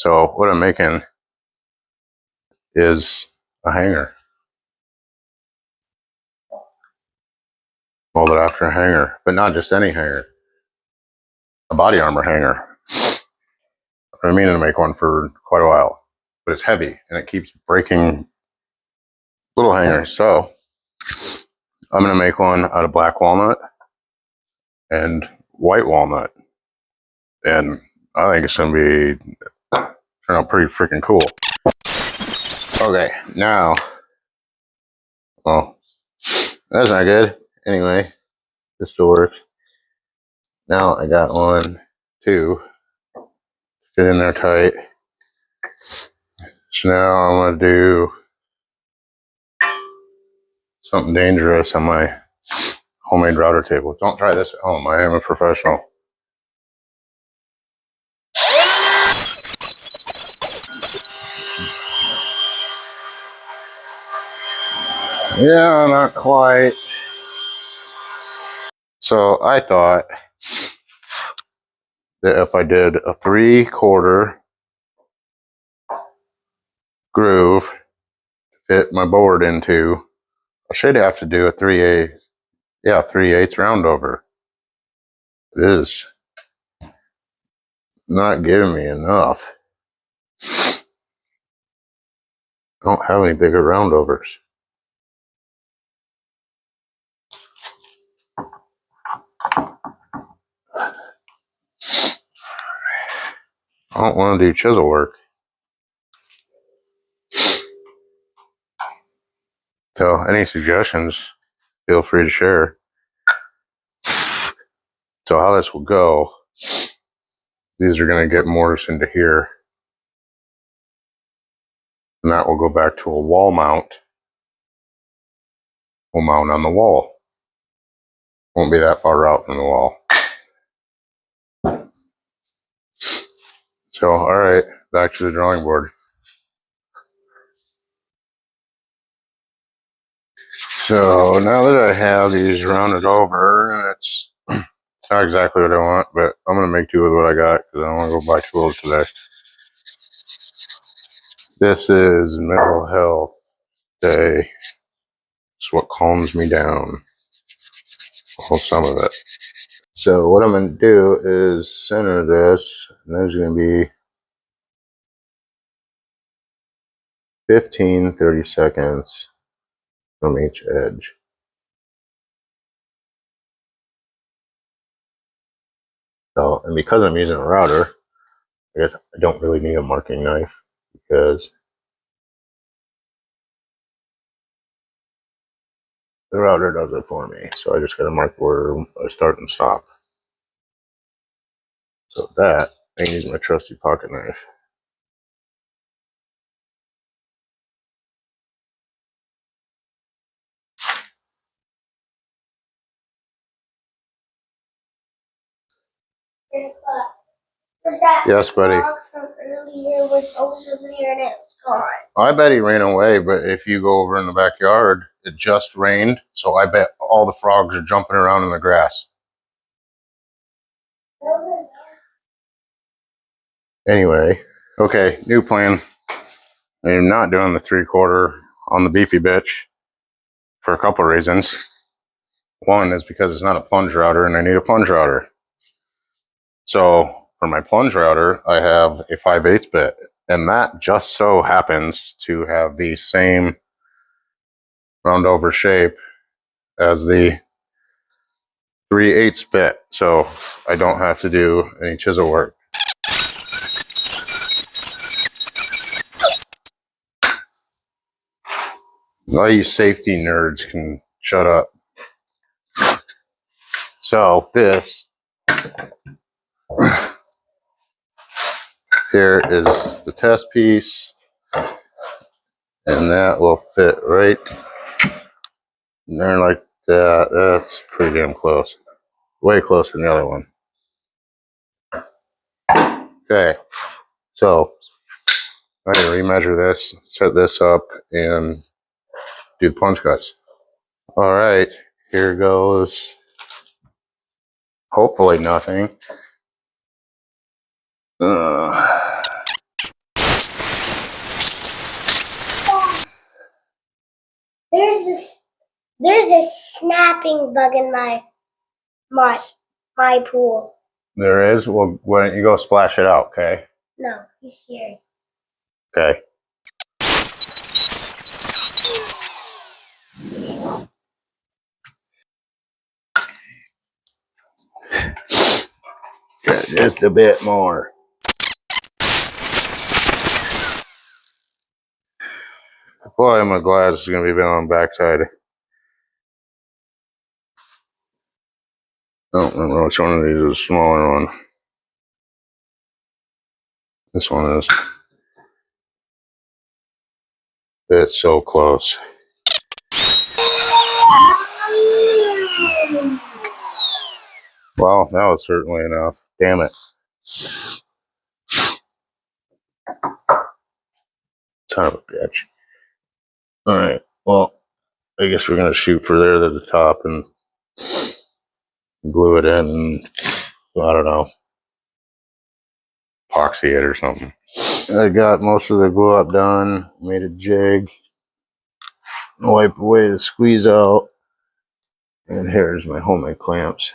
So what I'm making is a hanger. Molded after a hanger, but not just any hanger. A body armor hanger. I've been meaning to make one for quite a while, but it's heavy and it keeps breaking little hangers. So I'm going to make one out of black walnut and white walnut. And I think it's going to be turn out pretty freaking cool. Okay, now, well, that's not good. Anyway, this still works. Now I got one, two, fit in there tight. So now I'm going to do something dangerous on my homemade router table. Don't try this at home. I am a professional. Yeah, not quite. So I thought that if I did a 3/4 groove to fit my board into, I should have to do a 3/8. Yeah, 3/8 round over. It is not giving me enough. I don't have any bigger roundovers. I don't want to do chisel work. So any suggestions, feel free to share. So how this will go, these are going to get mortised into here. And that will go back to a wall mount. We'll mount on the wall. Won't be that far out from the wall. So, alright, back to the drawing board. So now that I have these rounded over, it's not exactly what I want, but I'm going to make do with what I got because I don't want to go buy tools today. This is Mental Health Day. It's what calms me down. Well, some of it. So what I'm going to do is center this, and there's going to be 30 seconds from each edge. So, and because I'm using a router, I guess I don't really need a marking knife because the router does it for me. So I just got to mark where I start and stop. So that, I use my trusty pocket knife. Yes, buddy. From earlier was also there and it was gone. I bet he ran away, but if you go over in the backyard, it just rained, so I bet all the frogs are jumping around in the grass. Anyway, okay, new plan. I'm not doing the 3/4 on the beefy bitch for a couple reasons. One is because it's not a plunge router and I need a plunge router. So for my plunge router, I have a 5/8 bit, and that just so happens to have the same round over shape as the 3/8 bit. So I don't have to do any chisel work. All you safety nerds can shut up. So this here is the test piece, and that will fit right in there like that. That's pretty damn close. Way closer than the other one. Okay, so I'm going to remeasure this, set this up, and do the plunge cuts. All right, here goes hopefully nothing. snapping bug in my pool. There is? Well, why don't you go splash it out, okay? No, he's scared. Okay. Just a bit more. Boy, am I glad this is going to be on the backside. I don't remember which one of these is a smaller one. This one is. It's so close. Well, that was certainly enough. Damn it. Son of a bitch. Alright, well, I guess we're going to shoot for there to the top and glue it in and, I don't know, epoxy it or something. I got most of the glue up done, made a jig, wipe away the squeeze out, and here's my homemade clamps.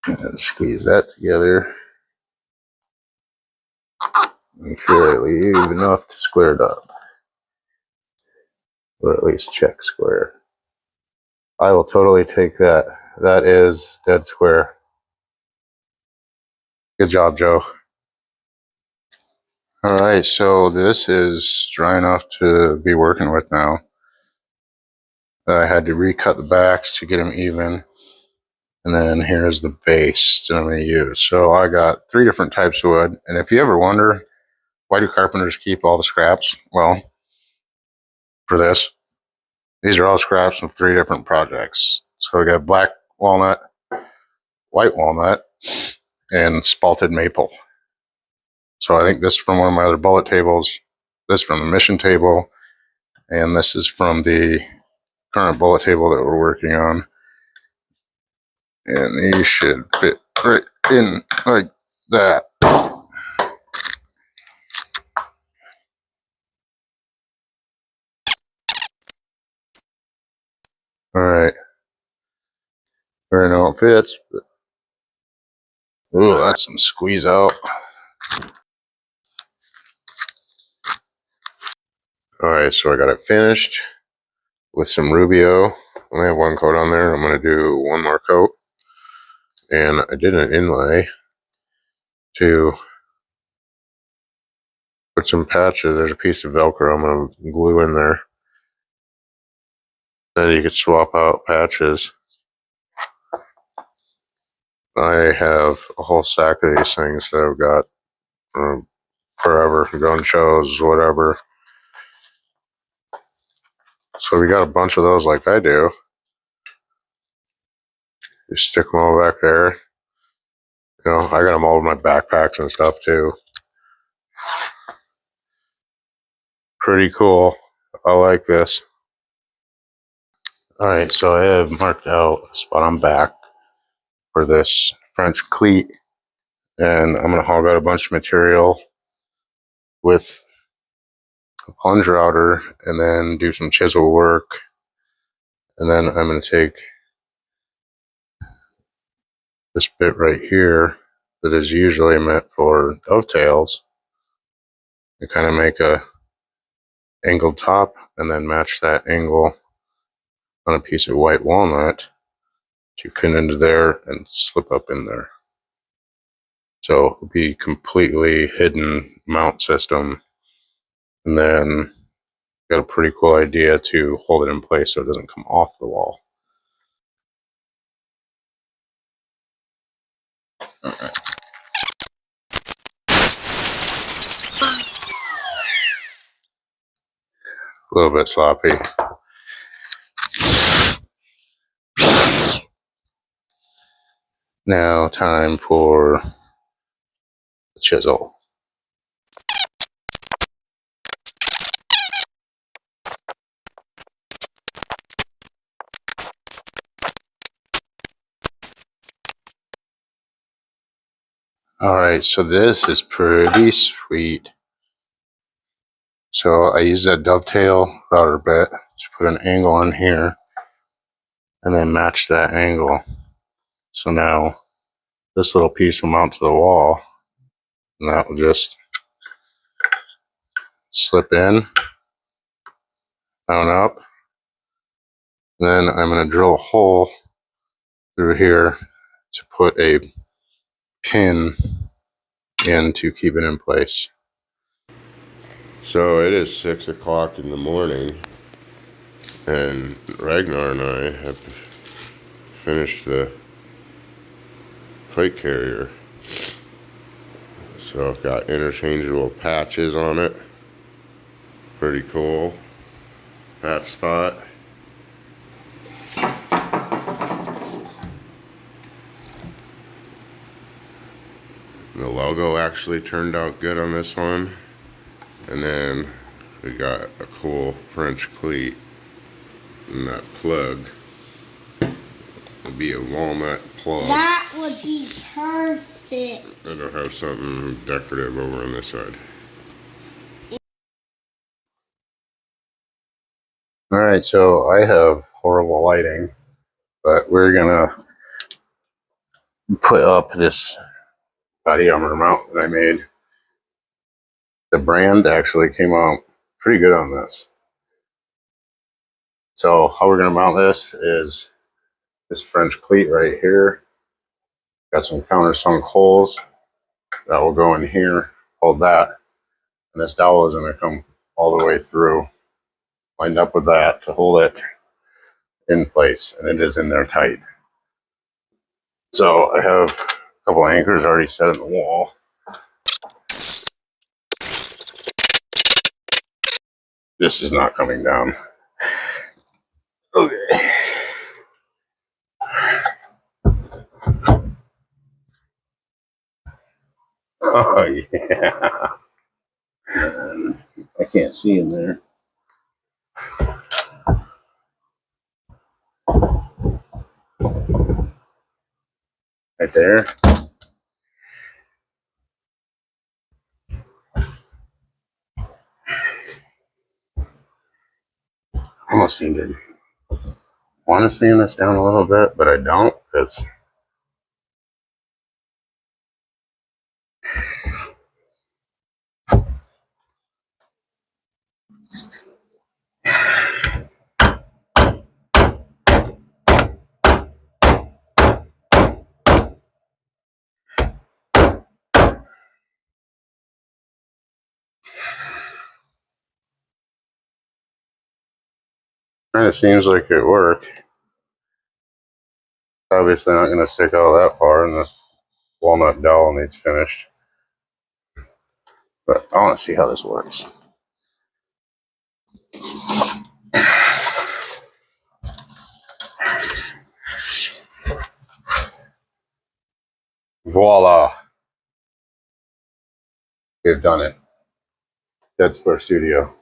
And squeeze that together. Make sure I leave enough to square it up. Or at least check square. I will totally take that. That is dead square. Good job, Joe. Alright, so this is dry enough to be working with now. I had to recut the backs to get them even. And then here's the base that I'm going to use. So I got 3 different types of wood. And if you ever wonder, why do carpenters keep all the scraps? Well, for this, these are all scraps from 3 different projects. So I got black walnut, white walnut, and spalted maple. So I think this is from one of my other bullet tables, this from the mission table, and this is from the current bullet table that we're working on. And these should fit right in like that. Alright. I know it fits, but ooh, that's some squeeze out. Alright, so I got it finished with some Rubio. I only have 1 coat on there. I'm going to do 1 more coat. And I did an inlay to put some patches. There's a piece of Velcro I'm going to glue in there. Then you could swap out patches. I have a whole stack of these things that I've got from forever, gun shows, whatever. So we got a bunch of those like I do. You stick them all back there. You know, I got them all in my backpacks and stuff too. Pretty cool. I like this. Alright, so I have marked out a spot on back for this French cleat. And I'm going to hog out a bunch of material with a plunge router and then do some chisel work. And then I'm going to take this bit right here that is usually meant for dovetails and kind of make a angled top and then match that angle on a piece of white walnut to fit into there and slip up in there. So it'll be completely hidden mount system. And then got a pretty cool idea to hold it in place so it doesn't come off the wall. Alright. A little bit sloppy. Now time for the chisel. Alright, so this is pretty sweet. So I use that dovetail router bit to put an angle on here and then match that angle. So now this little piece will mount to the wall and that will just slip in, down up. Then I'm going to drill a hole through here to put a pin in to keep it in place. So it is 6 o'clock in the morning and Ragnar and I have finished the plate carrier. So I've got interchangeable patches on it. Pretty cool. Patch spot. The logo actually turned out good on this one. And then we got a cool French cleat. And that plug would be a walnut plug. That would be perfect. It'll have something decorative over on this side. Alright, so I have horrible lighting, but we're gonna put up this body armor mount that I made. The brand actually came out pretty good on this. So how we're gonna mount this is this French cleat right here. Got some countersunk holes that will go in here, hold that, and this dowel is gonna come all the way through, lined up with that to hold it in place, and it is in there tight. So I have a couple anchors already set in the wall. This is not coming down. Okay. Oh yeah. I can't see in there. Right there. Almost seem to want to sand this down a little bit, but I don't because kind of seems like it worked. Obviously not going to stick out that far, and this walnut dowel needs finished. But I want to see how this works. Voila! We've done it. Dead Square Studio.